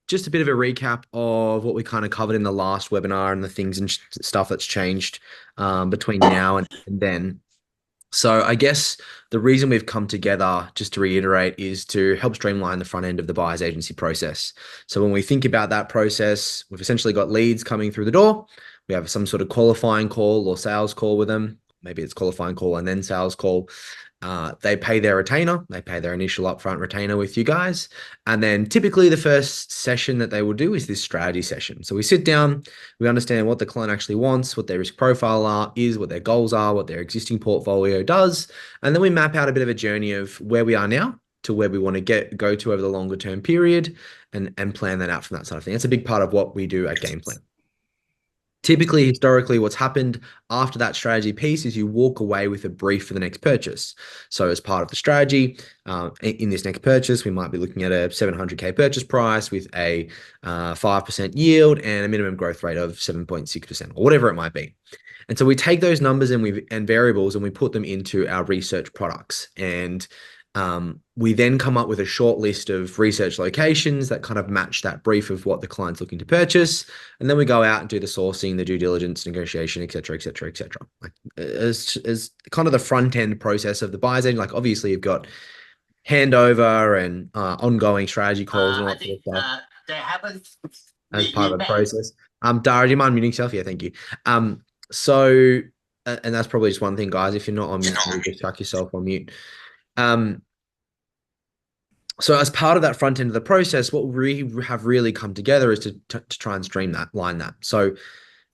just a bit of a recap of what we kind of covered in the last webinar and the things and stuff that's changed between now and then. So I guess the reason we've come together, just to reiterate, is to help streamline the front end of the buyer's agency process. So when we think about that process, we've essentially got leads coming through the door. We have some sort of qualifying call or sales call with them. Maybe it's qualifying call and then sales call. They pay their retainer. They pay their initial upfront retainer with you guys. And then typically the first session that they will do is this strategy session. So we sit down, we understand what the client actually wants, what their risk profile is, what their goals are, what their existing portfolio does. And then we map out a bit of a journey of where we are now to where we want to go to over the longer term period and plan that out from that side of thing. That's a big part of what we do at Gameplan. Typically, historically, what's happened after that strategy piece is you walk away with a brief for the next purchase. So as part of the strategy, in this next purchase, we might be looking at a 700K purchase price with a 5% yield and a minimum growth rate of 7.6% or whatever it might be. And so we take those numbers and variables and we put them into our research products. And we then come up with a short list of research locations that kind of match that brief of what the client's looking to purchase. And then we go out and do the sourcing, the due diligence, negotiation, et cetera, et cetera, et cetera. Like, as kind of the front end process of the buyer's agent, like obviously you've got handover and ongoing strategy calls and all that sort of stuff they haven't. as part of the process. Dara, do you mind muting yourself? Yeah, thank you. So, and that's probably just one thing, guys. If you're not on mute, just chuck yourself on mute. So as part of that front end of the process, what we have really come together is to try and streamline that. So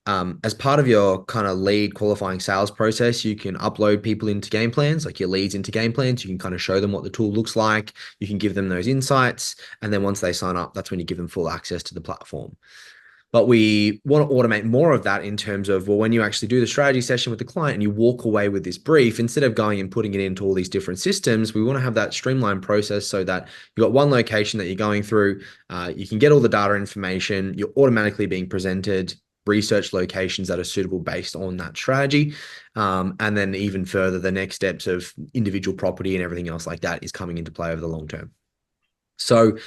as part of your kind of lead qualifying sales process, you can upload people into Gameplans, like your leads into Gameplans. You can kind of show them what the tool looks like. You can give them those insights. And then once they sign up, that's when you give them full access to the platform. But we want to automate more of that in terms of, well, when you actually do the strategy session with the client and you walk away with this brief, instead of going and putting it into all these different systems, we want to have that streamlined process so that you've got one location that you're going through. You can get all the data information. You're automatically being presented research locations that are suitable based on that strategy. And then even further, the next steps of individual property and everything else like that is coming into play over the long term. So,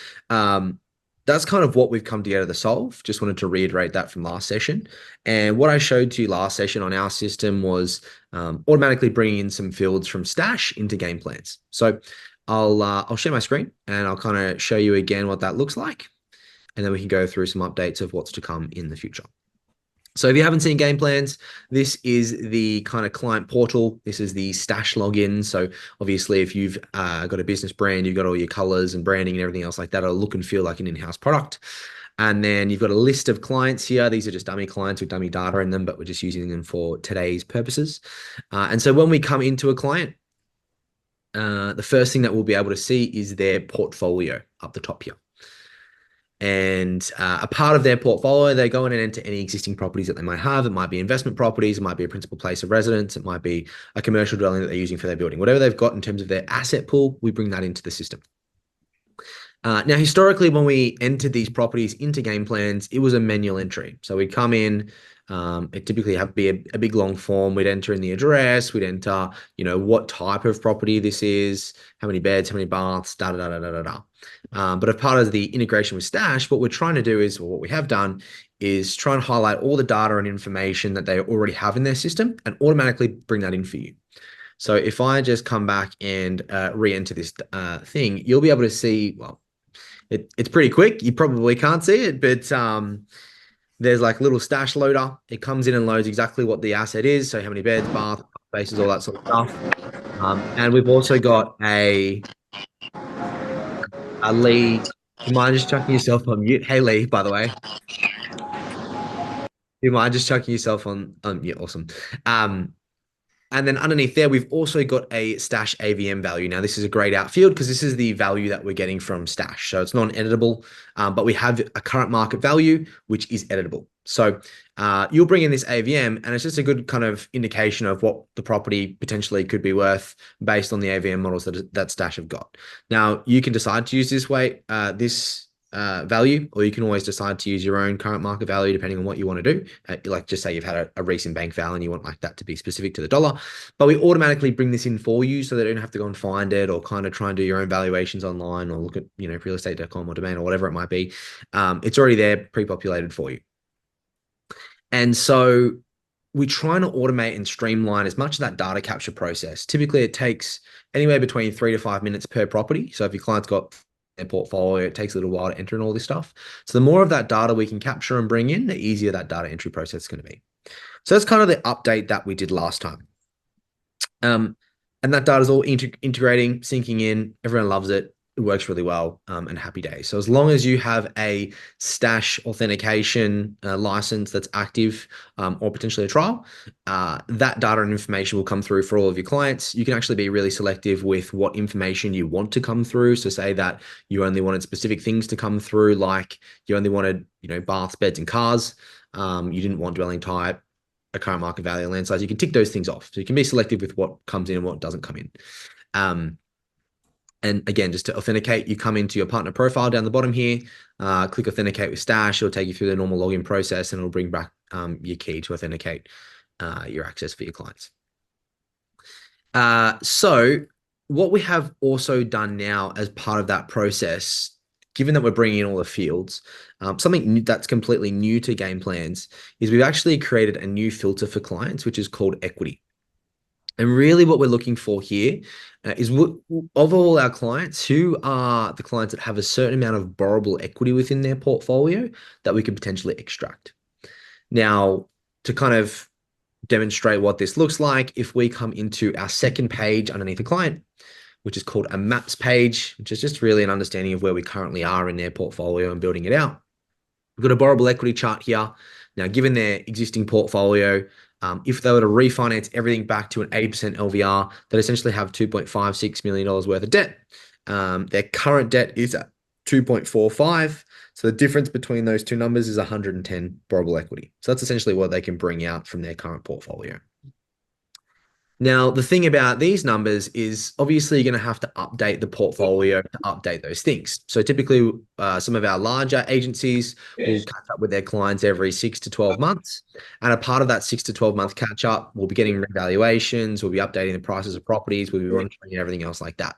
that's kind of what we've come together to solve. Just wanted to reiterate that from last session. And what I showed to you last session on our system was automatically bringing in some fields from Stash into Gameplans. So I'll share my screen and I'll kind of show you again what that looks like. And then we can go through some updates of what's to come in the future. So if you haven't seen Gameplans, this is the kind of client portal. This is the Stash login. So obviously if you've got a business brand, you've got all your colors and branding and everything else like that, it'll look and feel like an in-house product. And then you've got a list of clients here. These are just dummy clients with dummy data in them, but we're just using them for today's purposes. And so when we come into a client, the first thing that we'll be able to see is their portfolio up the top here. And a part of their portfolio, they go in and enter any existing properties that they might have. It might be investment properties, it might be a principal place of residence, it might be a commercial dwelling that they're using for their building. Whatever they've got in terms of their asset pool, we bring that into the system. Now, historically, when we entered these properties into Gameplans, it was a manual entry. So we'd come in, it typically have to be a big long form. We'd enter in the address, we'd enter, what type of property this is, how many beds, how many baths, da da da da da da. But as part of the integration with Stash, what we're trying to do is, or what we have done, is try and highlight all the data and information that they already have in their system and automatically bring that in for you. So if I just come back and re-enter this thing, you'll be able to see, well, it's pretty quick. You probably can't see it, but there's like a little Stash loader. It comes in and loads exactly what the asset is. So how many beds, bath, spaces, all that sort of stuff. And we've also got a Lee. Do you mind just chucking yourself on mute? Hey, Lee, by the way. Do you mind just chucking yourself on mute? Awesome. And then underneath there, we've also got a Stash AVM value. Now, this is a grayed out field because this is the value that we're getting from Stash. So it's non-editable, but we have a current market value, which is editable. So you'll bring in this AVM, and it's just a good kind of indication of what the property potentially could be worth based on the AVM models that Stash have got. Now, you can decide to use this value, or you can always decide to use your own current market value depending on what you want to do. Like just say you've had a recent bank val and you want like that to be specific to the dollar, but we automatically bring this in for you so they don't have to go and find it or kind of try and do your own valuations online or look at, realestate.com or domain or whatever it might be. It's already there pre-populated for you. And so we try to automate and streamline as much of that data capture process. Typically, it takes anywhere between 3 to 5 minutes per property. So if your client's got their portfolio, it takes a little while to enter in all this stuff. So the more of that data we can capture and bring in, the easier that data entry process is going to be. So that's kind of the update that we did last time. And that data is all integrating, syncing in. Everyone loves it. It works really well, and happy days. So as long as you have a Stash authentication license that's active, or potentially a trial, that data and information will come through for all of your clients. You can actually be really selective with what information you want to come through. So say that you only wanted specific things to come through, like you only wanted, baths, beds, and cars. You didn't want dwelling type, a current market value, land size. You can tick those things off. So you can be selective with what comes in and what doesn't come in. And again, just to authenticate, you come into your partner profile down the bottom here, click authenticate with Stash. It'll take you through the normal login process and it'll bring back your key to authenticate your access for your clients. So what we have also done now as part of that process, given that we're bringing in all the fields, something new, that's completely new to Gameplans is we've actually created a new filter for clients, which is called equity. And really what we're looking for here is of all our clients, who are the clients that have a certain amount of borrowable equity within their portfolio that we could potentially extract. Now, to kind of demonstrate what this looks like, if we come into our second page underneath the client, which is called a maps page, which is just really an understanding of where we currently are in their portfolio and building it out. We've got a borrowable equity chart here. Now, given their existing portfolio, if they were to refinance everything back to an 80% LVR, they'd essentially have $2.56 million worth of debt. Their current debt is at 2.45. So the difference between those two numbers is 110 borrowable equity. So that's essentially what they can bring out from their current portfolio. Now, the thing about these numbers is obviously you're going to have to update the portfolio to update those things. So typically, some of our larger agencies will catch up with their clients every 6 to 12 months. And a part of that 6 to 12 month catch up, we'll be getting revaluations, we'll be updating the prices of properties, we'll be monitoring and everything else like that.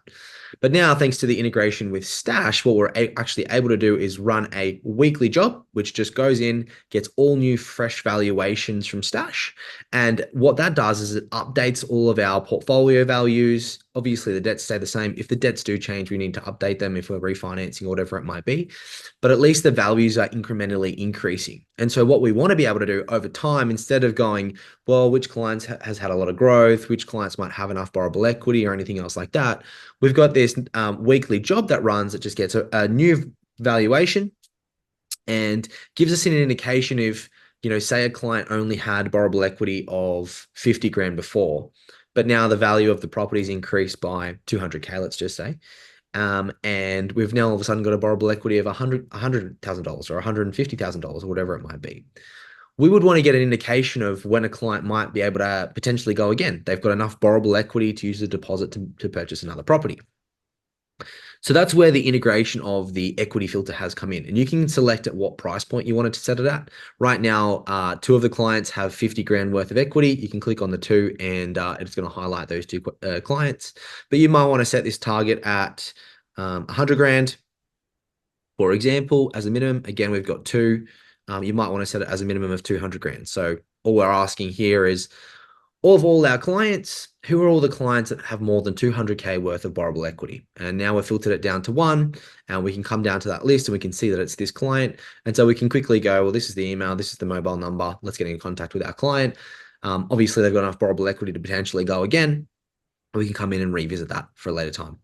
But now, thanks to the integration with Stash, what we're actually able to do is run a weekly job, which just goes in, gets all new fresh valuations from Stash. And what that does is it updates all of our portfolio values. Obviously, the debts stay the same. If the debts do change, we need to update them if we're refinancing or whatever it might be. But at least the values are incrementally increasing. And so what we want to be able to do over time, instead of going, well, which clients has had a lot of growth, which clients might have enough borrowable equity or anything else like that, we've got this weekly job that runs that just gets a new valuation and gives us an indication if, say a client only had borrowable equity of 50 grand before, but now the value of the property's increased by 200K, let's just say. And we've now all of a sudden got a borrowable equity of $100,000 or $150,000 or whatever it might be. We would want to get an indication of when a client might be able to potentially go again. They've got enough borrowable equity to use the deposit to purchase another property. So that's where the integration of the equity filter has come in. And you can select at what price point you wanted to set it at. Right now, two of the clients have 50 grand worth of equity. You can click on the two and it's going to highlight those two clients. But you might want to set this target at 100 grand, for example, as a minimum. Again, we've got two. You might want to set it as a minimum of 200 grand. So all we're asking here is, of all our clients, who are all the clients that have more than 200K worth of borrowable equity? And now we've filtered it down to one, and we can come down to that list and we can see that it's this client. And so we can quickly go, well, this is the email, this is the mobile number. Let's get in contact with our client. Obviously, they've got enough borrowable equity to potentially go again. We can come in and revisit that for a later time,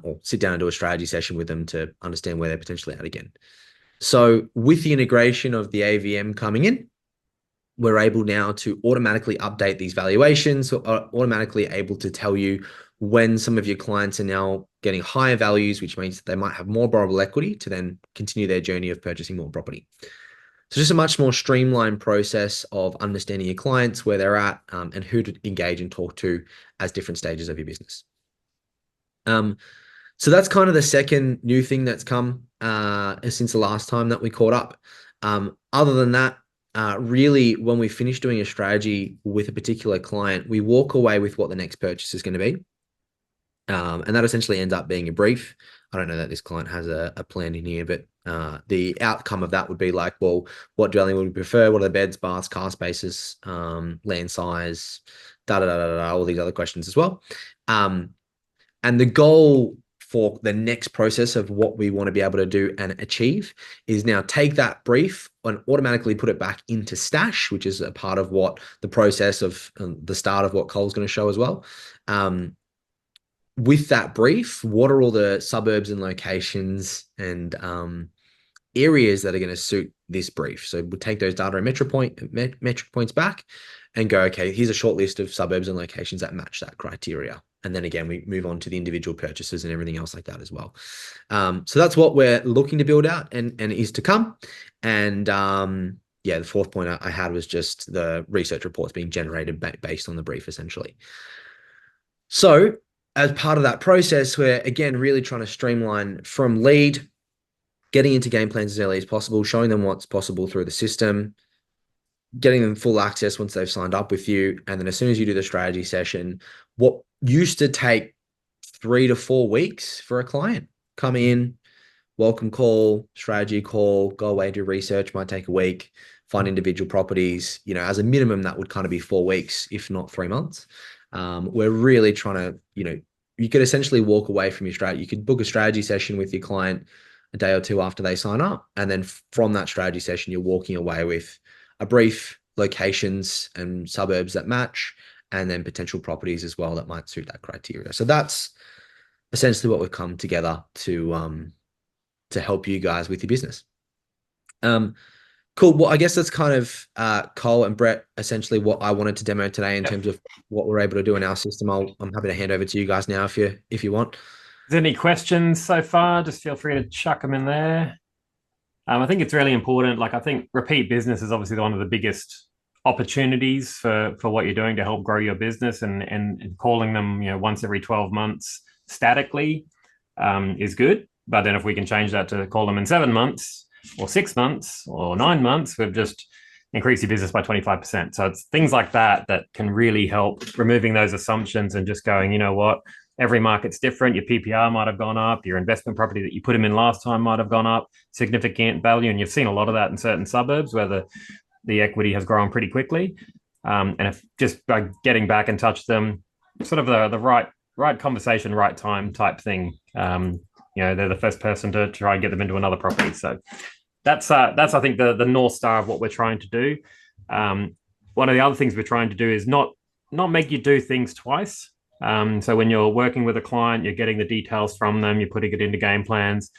or sit down and do a strategy session with them to understand where they're potentially at again. So with the integration of the AVM coming in, we're able now to automatically update these valuations, so automatically able to tell you when some of your clients are now getting higher values, which means that they might have more borrowable equity to then continue their journey of purchasing more property. So just a much more streamlined process of understanding your clients, where they're at, and who to engage and talk to as different stages of your business. So that's kind of the second new thing that's come since the last time that we caught up. Other than that, really, when we finish doing a strategy with a particular client, we walk away with what the next purchase is going to be. And that essentially ends up being a brief. I don't know that this client has a plan in here, but the outcome of that would be like, well, what dwelling would we prefer? What are the beds, baths, car spaces, land size, all these other questions as well. And the goal for the next process of what we want to be able to do and achieve is now take that brief and automatically put it back into Stash, which is a part of what the process of the start of what Cole's going to show as well. With that brief, what are all the suburbs and locations and areas that are going to suit this brief? So we'll take those data and metric points back and go, okay, here's a short list of suburbs and locations that match that criteria. And then again, we move on to the individual purchases and everything else like that as well. So that's what we're looking to build out and is to come. And yeah, the fourth point I had was just the research reports being generated based on the brief, essentially. So as part of that process, we're again really trying to streamline from lead, getting into game plans as early as possible, showing them what's possible through the system, getting them full access once they've signed up with you. And then as soon as you do the strategy session, what used to take 3 to 4 weeks for a client, come in, welcome call, strategy call, go away, do research, might take a week, find individual properties. As a minimum, that would kind of be 4 weeks, if not 3 months. We're really trying to, you could essentially walk away from your strategy. You could book a strategy session with your client a day or two after they sign up. And then from that strategy session, you're walking away with a brief, locations and suburbs that match, and then potential properties as well that might suit that criteria. So that's essentially what we've come together to help you guys with your business. Cool. Well, I guess that's kind of Cole and Brett, essentially what I wanted to demo today in terms of what we're able to do in our system. I'm happy to hand over to you guys now if you want. Is there any questions so far? Just feel free to chuck them in there. I think it's really important. Like, I think repeat business is obviously one of the biggest opportunities for what you're doing to help grow your business, and calling them, once every 12 months statically is good. But then if we can change that to call them in 7 months or 6 months or 9 months, we've just increased your business by 25%. So it's things like that can really help removing those assumptions and just going, you know what, every market's different. Your PPR might have gone up. Your investment property that you put them in last time might have gone up significant value. And you've seen a lot of that in certain suburbs where the equity has grown pretty quickly. And if just by getting back and touch them, sort of the right conversation, right time type thing, they're the first person to try and get them into another property. So that's I think the North Star of what we're trying to do. One of the other things we're trying to do is not make you do things twice. So when you're working with a client, you're getting the details from them, you're putting it into game plans.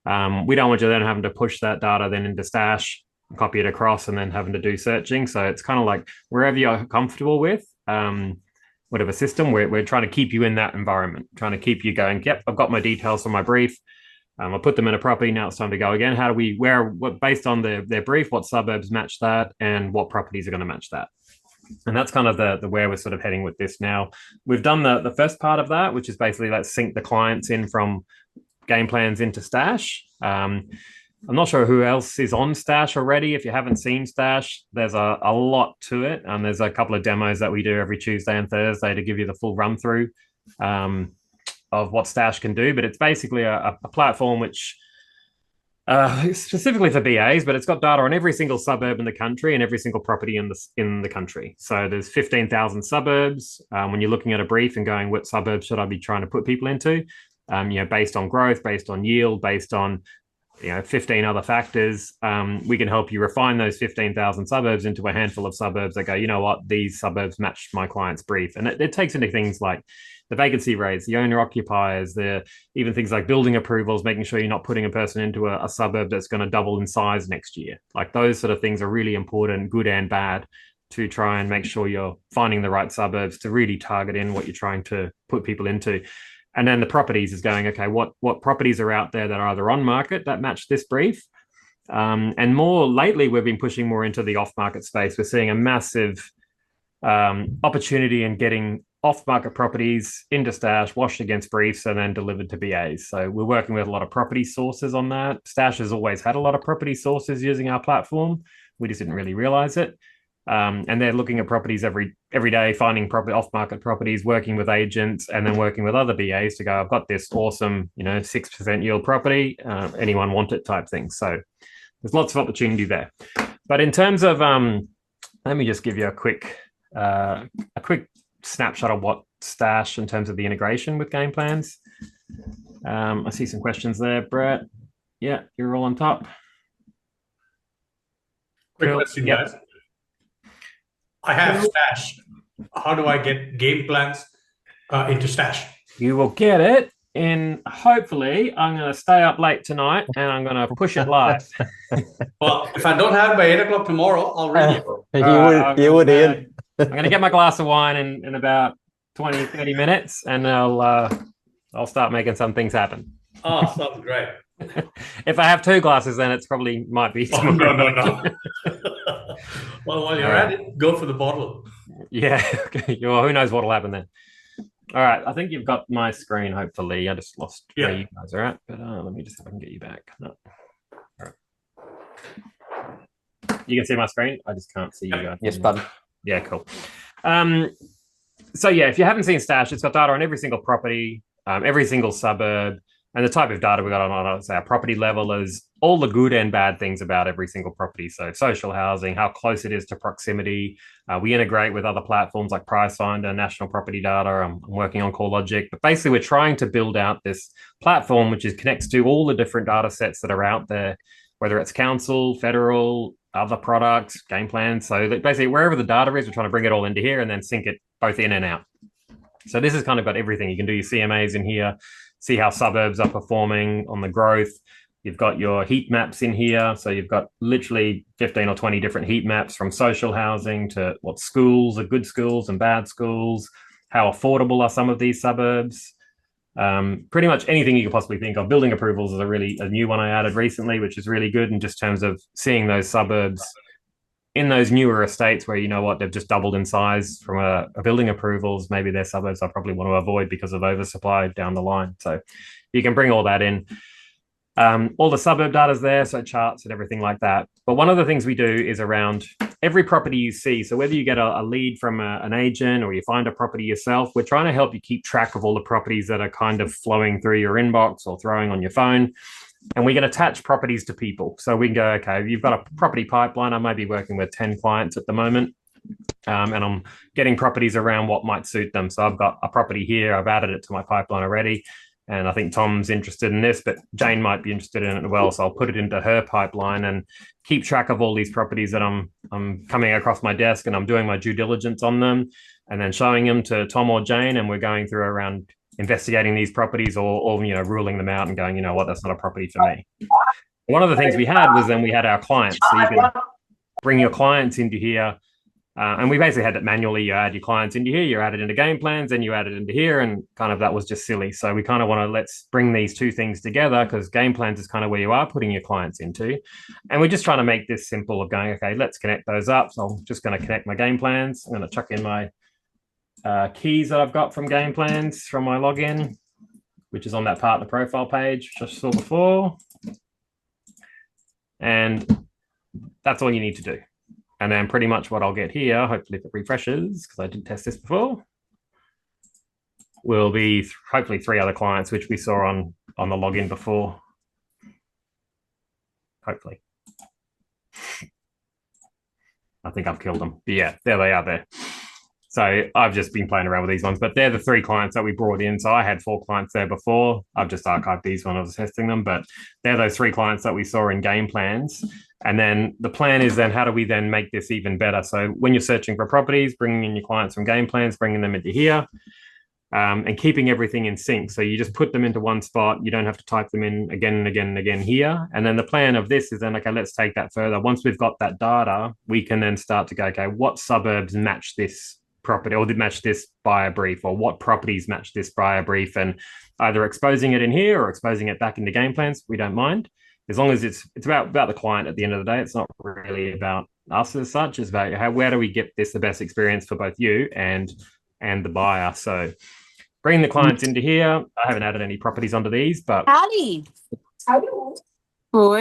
We don't want you then having to push that data then into Stash, copy it across, and then having to do searching. So it's kind of like wherever you're comfortable with, whatever system, we're trying to keep you in that environment, trying to keep you going, yep, I've got my details from my brief. I'll put them in a property. Now it's time to go again. How do we, based on their brief, what suburbs match that and what properties are going to match that? And that's kind of the where we're sort of heading with this now. We've done the first part of that, which is basically let's sync the clients in from game plans into Stash. I'm not sure who else is on Stash already. If you haven't seen Stash, there's a lot to it. And there's a couple of demos that we do every Tuesday and Thursday to give you the full run through of what Stash can do. But it's basically a platform which specifically for BAs, but it's got data on every single suburb in the country and every single property in the country. So there's 15,000 suburbs. When you're looking at a brief and going, what suburbs should I be trying to put people into? Based on growth, based on yield, based on 15 other factors, we can help you refine those 15,000 suburbs into a handful of suburbs that go, you know what, these suburbs match my client's brief. And it takes into things like the vacancy rates, the owner occupiers, even things like building approvals, making sure you're not putting a person into a suburb that's going to double in size next year. Like those sort of things are really important, good and bad, to try and make sure you're finding the right suburbs to really target in what you're trying to put people into. And then the properties is going, okay, what properties are out there that are either on market that match this brief? And more lately, we've been pushing more into the off-market space. We're seeing a massive opportunity in getting off-market properties into Stash, washed against briefs, and then delivered to BAs. So we're working with a lot of property sources on that. Stash has always had a lot of property sources using our platform. We just didn't really realize it. And they're looking at properties every day, finding off-market properties, working with agents, and then working with other BAs to go, I've got this awesome, 6% yield property. Anyone want it type thing. So there's lots of opportunity there. But in terms of, let me just give you a quick snapshot of what Stash in terms of the integration with Gameplans. I see some questions there, Brett. Yeah, you're all on top. Quick question, guys. I have Stash. How do I get Gameplans into Stash? You will get it in, hopefully, I'm going to stay up late tonight and I'm going to push it live. Well, if I don't have it by 8 o'clock tomorrow, I'll read it. You would, Ian. I'm going to get my glass of wine in about 20, 30 minutes and I'll start making some things happen. Oh, sounds great. If I have 2 glasses, then it's probably might be. Oh, no. Well, while you're at it, go for the bottle. Yeah. Okay. Well, who knows what'll happen then. All right. I think you've got my screen, hopefully. I just lost where you guys are at. But let me just see if I can get you back. No. All right. You can see my screen? I just can't see you guys. Yes, bud. Yeah, cool. So yeah, if you haven't seen Stash, it's got data on every single property, every single suburb, and the type of data we got on, say, our property level is all the good and bad things about every single property. So social housing, how close it is to proximity. We integrate with other platforms like Pricefinder, National Property Data. I'm working on CoreLogic. But basically, we're trying to build out this platform which connects to all the different data sets that are out there, whether it's council, federal, other products, Gameplans. So basically, wherever the data is, we're trying to bring it all into here and then sync it both in and out. So this has kind of got everything. You can do your CMAs in here, see how suburbs are performing on the growth. You've got your heat maps in here. So you've got literally 15 or 20 different heat maps from social housing to what schools are good schools and bad schools, how affordable are some of these suburbs. Pretty much anything you could possibly think of. Building approvals is a new one I added recently, which is really good in just terms of seeing those suburbs in those newer estates where, they've just doubled in size from a building approvals. Maybe their suburbs I probably want to avoid because of oversupply down the line. So you can bring all that in. All the suburb data's there, so charts and everything like that. But one of the things we do is around every property you see. So whether you get a lead from an agent or you find a property yourself, we're trying to help you keep track of all the properties that are kind of flowing through your inbox or throwing on your phone. And we can attach properties to people. So we can go, okay, you've got a property pipeline. I may be working with 10 clients at the moment. And I'm getting properties around what might suit them. So I've got a property here. I've added it to my pipeline already. And I think Tom's interested in this, but Jane might be interested in it as well. So I'll put it into her pipeline and keep track of all these properties that I'm coming across my desk, and I'm doing my due diligence on them and then showing them to Tom or Jane. And we're going through around investigating these properties or ruling them out and going, that's not a property for me. One of the things we had was then we had our clients. So you can bring your clients into here. And we basically had it manually. You add your clients into here, you add it into Gameplans, and you add it into here, and kind of that was just silly. So we kind of want to let's bring these two things together because Gameplans is kind of where you are putting your clients into. And we're just trying to make this simple of going, okay, let's connect those up. So I'm just going to connect my Gameplans. I'm going to chuck in my keys that I've got from Gameplans from my login, which is on that partner profile page, which I saw before. And that's all you need to do. And then pretty much what I'll get here, hopefully if it refreshes, because I did test this before, will be hopefully 3 other clients, which we saw on the login before. Hopefully. I think I've killed them. But yeah, there they are there. So I've just been playing around with these ones, but they're the 3 clients that we brought in. So I had 4 clients there before. I've just archived these when I was testing them, but they're those 3 clients that we saw in Gameplans. And then the plan is then how do we then make this even better? So when you're searching for properties, bringing in your clients from Gameplans, bringing them into here, and keeping everything in sync. So you just put them into one spot. You don't have to type them in again and again and again here. And then the plan of this is then, okay, let's take that further. Once we've got that data, we can then start to go, okay, what suburbs match this property or did match this buyer brief, or what properties match this buyer brief, and either exposing it in here or exposing it back into Gameplans. We don't mind, as long as it's about the client at the end of the day. It's not really about us as such. It's about where do we get this the best experience for both you and and the buyer. So bring the clients into here. I haven't added any properties onto these, but Howdy. Boy.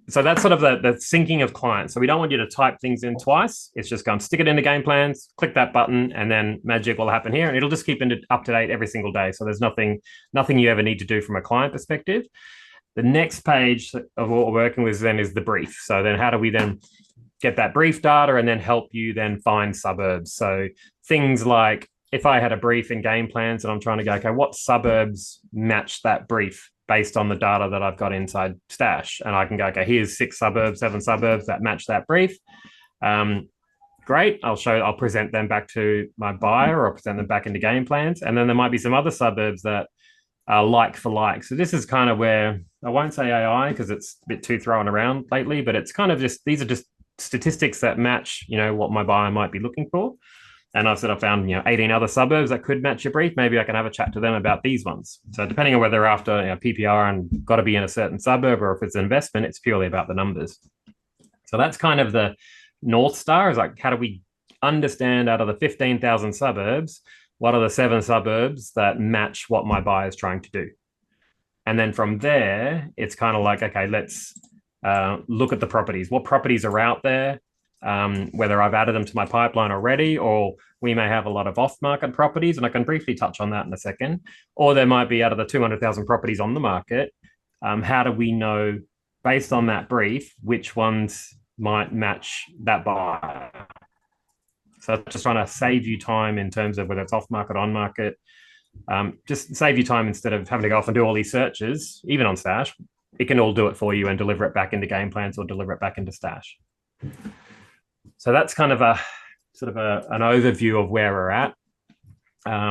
So that's sort of the syncing of clients. So we don't want you to type things in twice. It's just go and stick it into Gameplans, click that button, and then magic will happen here, and it'll just keep up to date every single day. So there's nothing you ever need to do from a client perspective. The next page of what we're working with then is the brief. So then how do we then get that brief data and then help you then find suburbs? So things like if I had a brief in Gameplans and I'm trying to go, okay, what suburbs match that brief based on the data that I've got inside Stash? And I can go, okay, here's 6 suburbs, 7 suburbs that match that brief. Great. I'll present them back to my buyer or present them back into Gameplans. And then there might be some other suburbs that are like for like. So this is kind of where I won't say AI because it's a bit too thrown around lately, but it's kind of just, these are just statistics that match, what my buyer might be looking for. And I've said I found 18 other suburbs that could match your brief. Maybe I can have a chat to them about these ones. So depending on whether they're after PPR and got to be in a certain suburb, or if it's an investment, it's purely about the numbers. So that's kind of the North Star, is like, how do we understand out of the 15,000 suburbs, what are the 7 suburbs that match what my buyer is trying to do? And then from there, it's kind of like, okay, let's look at the properties. What properties are out there? Whether I've added them to my pipeline already, or we may have a lot of off-market properties, and I can briefly touch on that in a second. Or there might be, out of the 200,000 properties on the market, how do we know, based on that brief, which ones might match that buyer? So just trying to save you time in terms of whether it's off-market, on-market. Just save you time instead of having to go off and do all these searches, even on Stash. It can all do it for you and deliver it back into Gameplans or deliver it back into Stash. So that's kind of an overview of where we're at. I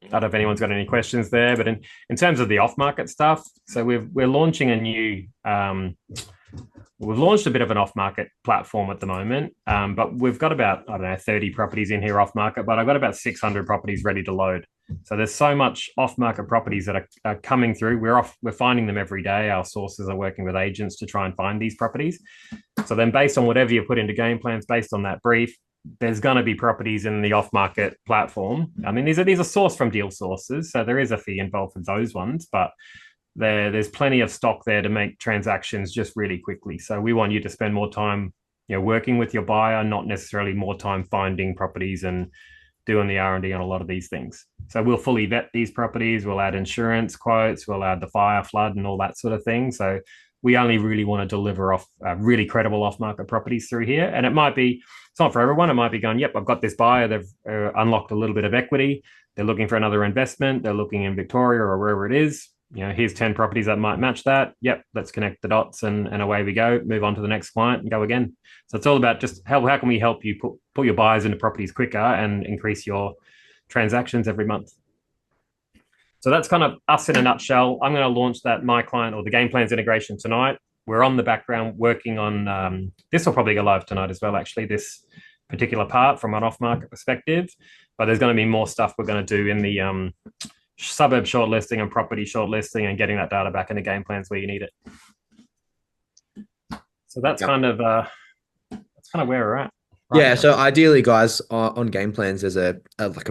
don't know if anyone's got any questions there, but in terms of the off-market stuff, so we're launching a new, we've launched a bit of an off-market platform at the moment, but we've got about, 30 properties in here off-market, but I've got about 600 properties ready to load. So there's so much off-market properties that are coming through. We're finding them every day. Our sources are working with agents to try and find these properties. So then based on whatever you put into Gameplans, based on that brief, there's going to be properties in the off-market platform. I mean, these are sourced from deal sources, so there is a fee involved with those ones, but there's plenty of stock there to make transactions just really quickly. So we want you to spend more time, working with your buyer, not necessarily more time finding properties and doing the R&D on a lot of these things. So we'll fully vet these properties. We'll add insurance quotes. We'll add the fire, flood, and all that sort of thing. So we only really want to deliver off really credible off-market properties through here. And it might be, it's not for everyone. It might be going, yep, I've got this buyer. They've unlocked a little bit of equity. They're looking for another investment. They're looking in Victoria or wherever it is. Here's 10 properties that might match that. Yep, let's connect the dots and away we go. Move on to the next client and go again. So it's all about just how can we help you put your buyers into properties quicker and increase your transactions every month. So that's kind of us in a nutshell. I'm going to launch that My Client or the Gameplans integration tonight. We're on the background working on, this will probably go live tonight as well, actually, this particular part from an off-market perspective. But there's going to be more stuff we're going to do in the suburb shortlisting and property shortlisting and getting that data back into Gameplans where you need it. So that's kind of where we're at. Right now. So ideally, guys, on Gameplans, there's a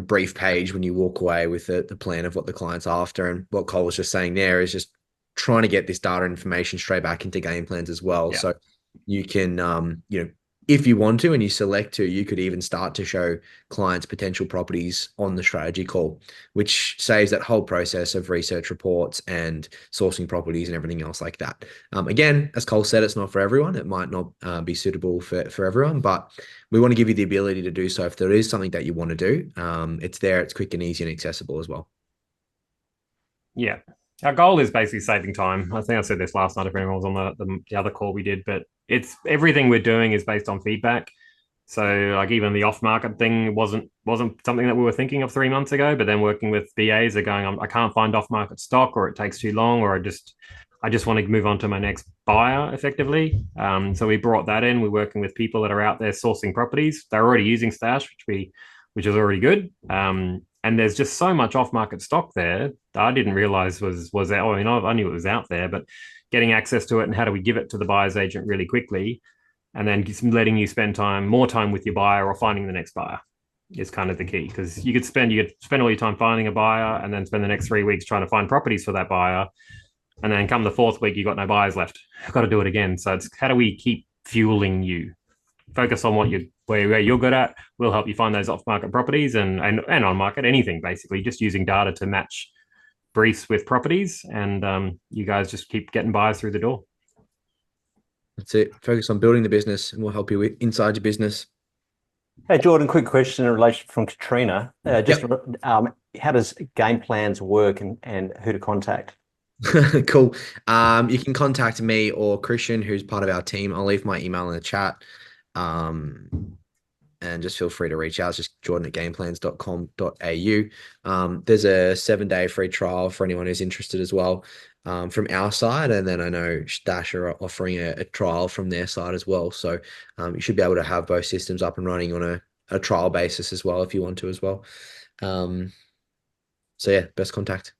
brief page when you walk away with the plan of what the client's after. And what Cole was just saying there is just trying to get this data information straight back into Gameplans as well. Yeah. So you can, if you want to and you select to, you could even start to show clients potential properties on the strategy call, which saves that whole process of research reports and sourcing properties and everything else like that. Again, as Cole said, it's not for everyone. It might not be suitable for everyone, but we want to give you the ability to do so if there is something that you want to do. It's there, it's quick and easy and accessible as well. Yeah. Our goal is basically saving time. I think I said this last night if anyone was on the other call we did, but it's everything we're doing is based on feedback. So like even the off-market thing wasn't something that we were thinking of 3 months ago, but then working with BAs are going, I can't find off-market stock, or it takes too long, or I just want to move on to my next buyer effectively. So we brought that in. We're working with people that are out there sourcing properties. They're already using Stash, which is already good. And there's just so much off-market stock there that I didn't realize was out. I mean, I knew it was out there, but getting access to it and how do we give it to the buyer's agent really quickly and then letting you spend more time with your buyer or finding the next buyer is kind of the key, because you could spend all your time finding a buyer and then spend the next 3 weeks trying to find properties for that buyer. And then come the fourth week, you've got no buyers left. You've got to do it again. So it's how do we keep fueling you? Focus on where you're good at. We'll help you find those off-market properties and on-market, anything basically, just using data to match briefs with properties. And you guys just keep getting buyers through the door. That's it. Focus on building the business, and we'll help you inside your business. Hey, Jordan, quick question in relation from Katrina. How does Gameplans work and who to contact? Cool. You can contact me or Christian, who's part of our team. I'll leave my email in the chat. And just feel free to reach out. It's just jordan@gameplans.com.au. There's a 7-day free trial for anyone who's interested as well, from our side. And then I know Stash are offering a trial from their side as well. So you should be able to have both systems up and running on a trial basis as well, if you want to as well. So yeah, best contact.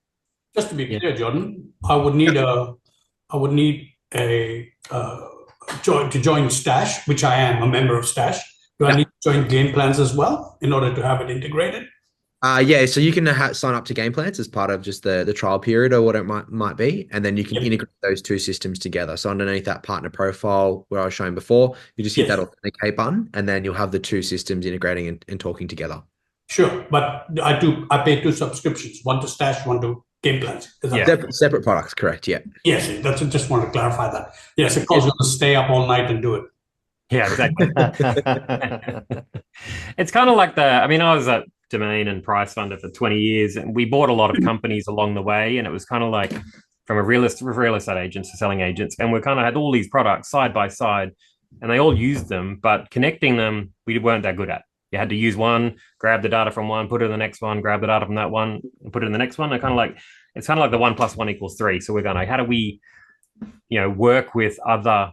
Just to be clear, Jordan, I would need a to join Stash, which I am a member of Stash. Do I need to join Gameplans as well in order to have it integrated? Yeah, so you can sign up to Gameplans as part of just the trial period or what it might be, and then you can integrate those two systems together. So underneath that partner profile where I was showing before, you just hit that authenticate button, and then you'll have the two systems integrating and talking together. Sure, but I pay 2 subscriptions, one to Stash, one to Gameplans. Separate products, correct? Yeah. Yes, that's just want to clarify that. Yes, of course, you'll stay up all night and do it. Yeah, exactly. It's kind of like I was at Domain and Price Funder for 20 years, and we bought a lot of companies along the way, and it was kind of like from a real estate agents to selling agents, and we kind of had all these products side by side, and they all used them, but connecting them, we weren't that good at. You had to use one, grab the data from one, put it in the next one, grab the data from that one, and put it in the next one. It's kind of like the 1 + 1 = 3. So we're going, how do we, work with other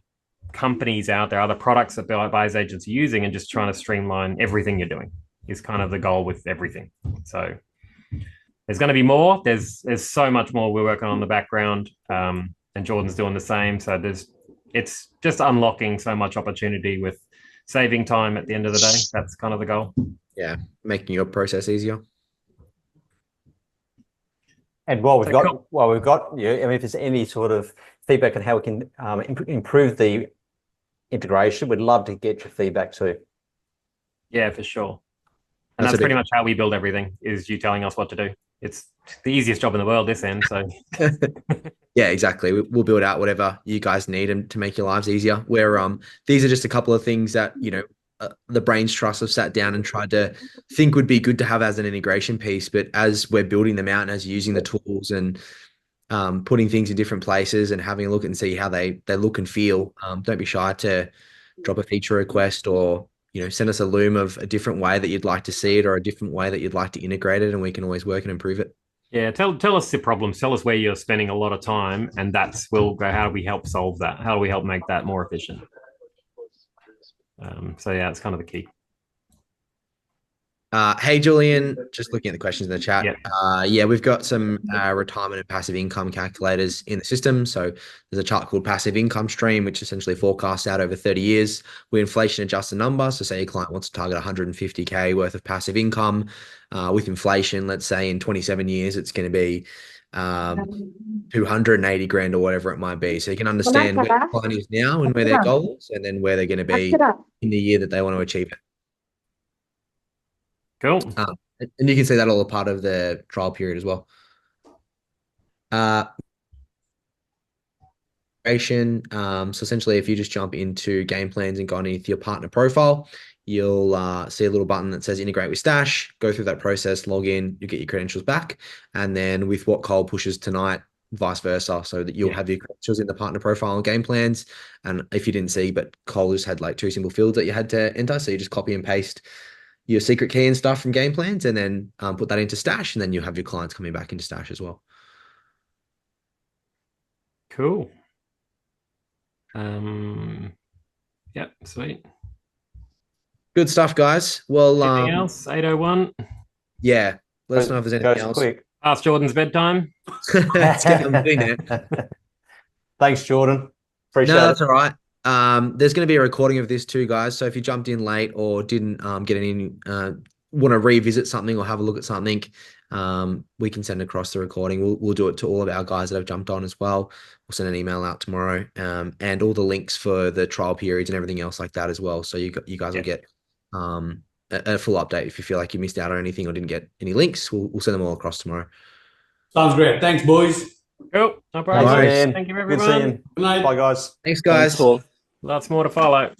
companies out there, other products that buyers agents are using, and just trying to streamline everything you're doing is kind of the goal with everything. So there's going to be more. There's so much more we're working on in the background, and Jordan's doing the same. So it's just unlocking so much opportunity with saving time at the end of the day. That's kind of the goal. Yeah, making your process easier. And while we've got you, if there's any sort of feedback on how we can improve the integration, we'd love to get your feedback too. Yeah, for sure. And that's pretty much how we build everything, is you telling us what to do. It's the easiest job in the world, this end. So yeah, exactly. We'll build out whatever you guys need to make your lives easier. These are just a couple of things that, the Brains Trust have sat down and tried to think would be good to have as an integration piece. But as we're building them out and as using the tools and putting things in different places and having a look and see how they look and feel, don't be shy to drop a feature request or, send us a loom of a different way that you'd like to see it or a different way that you'd like to integrate it, and we can always work and improve it. Yeah, tell us the problems. Tell us where you're spending a lot of time, and we'll go, how do we help solve that? How do we help make that more efficient? So yeah, it's kind of the key. Hey, Julian, just looking at the questions in the chat. Yeah, we've got some retirement and passive income calculators in the system. So there's a chart called passive income stream, which essentially forecasts out over 30 years. We inflation adjust the number. So say your client wants to target 150K worth of passive income. With inflation, let's say in 27 years, it's going to be 280 grand or whatever it might be. So you can understand where the client is now and where their goal is, and then where they're going to be in the year that they want to achieve it. Cool. And you can see that all a part of the trial period as well. So essentially, if you just jump into Gameplans and go underneath your partner profile, you'll see a little button that says integrate with Stash. Go through that process, log in, you get your credentials back. And then with what Cole pushes tonight, vice versa, so that you'll have your credentials in the partner profile on Gameplans. And if you didn't see, but Cole just had like 2 simple fields that you had to enter. So you just copy and paste your secret key and stuff from Gameplans, and then put that into Stash, and then you'll have your clients coming back into Stash as well. Cool. Yep, sweet. Good stuff, guys. Well, anything else? 8:01. Yeah, let us know if there's anything else. Quick. Past Jordan's bedtime. Let's get them doing that. Thanks, Jordan. Appreciate No, it. that's all right. There's going to be a recording of this too, guys. So if you jumped in late or didn't get any, want to revisit something or have a look at something, we can send across the recording. We'll do it to all of our guys that have jumped on as well. We'll send an email out tomorrow, and all the links for the trial periods and everything else like that as well. So you guys will get a full update if you feel like you missed out on anything or didn't get any links. We'll send them all across tomorrow. Sounds great. Thanks, boys. Cool. No problem. Nice. Thank you, Good everyone. seeing you. Good night. Bye, guys. Thanks, guys. Thanks, all. Lots more to follow.